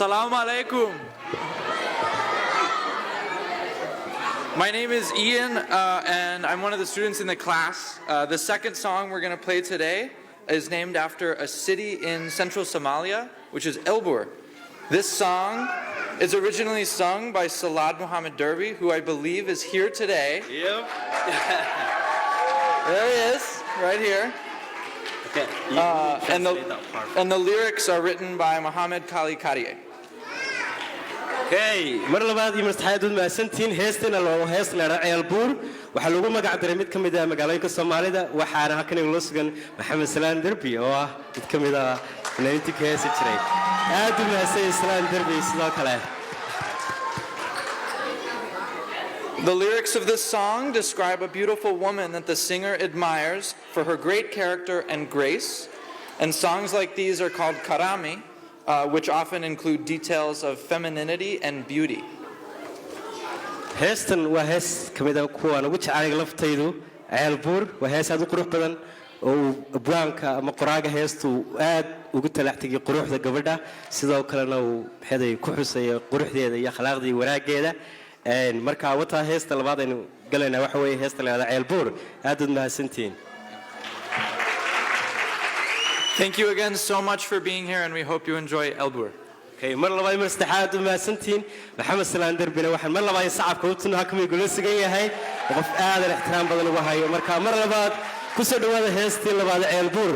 Assalamu alaikum. My name is Ian, and I'm one of the students in the class. The second song we're going to play today is named after a city in central Somalia, which is Elbur. This song is originally sung by Salad Muhammad Derby, who I believe is here today. Yep. There he is, right here. Okay. And the lyrics are written by Mohammed Kali Kariye. Okay, mar labaad iyo mastaxaadud maasantiin heestina loo hees la Elbur waxa lagu magac daray mid kamid ah magaalooyinka Soomaalida waxaana halkan loo sugan Maxamed Salaan Derbi oo ah mid kamid ah fanaaniinta heesa jiray aad u mahadsan Salaan Derbi sidoo kale. The lyrics of this song describe a beautiful woman that the singer admires for her great character and grace, and songs like these are called karami, which often include details of femininity and beauty. Heestan waa hees kamid ah kuwa ugu jecel laftaydu Elbur waa hees aad u qurux badan oo abwaanka ama qoraaga heestu aad ugu talaxtay quruxda gabadha sidoo kalena uu xeeday ku xuseeyo quruxdeeda iyo akhlaaqda iyo waraageeda marka wata heesta labaad aynu galayna waxa weeye heesta la Elbur aad u mahadsantiin. Thank you again so much for being here, and we hope you enjoy Elbur. Okay, mar labaad mar saddexaad u mahadsantiin. Maxamed Salaan Derbina waxaan mar labaad sacabka u tunaha kamid gulo sugan yahay qof aad u ixtiraam badan ugu hayo marka mar labaad ku soo dhawaada heestii labaad Elbur.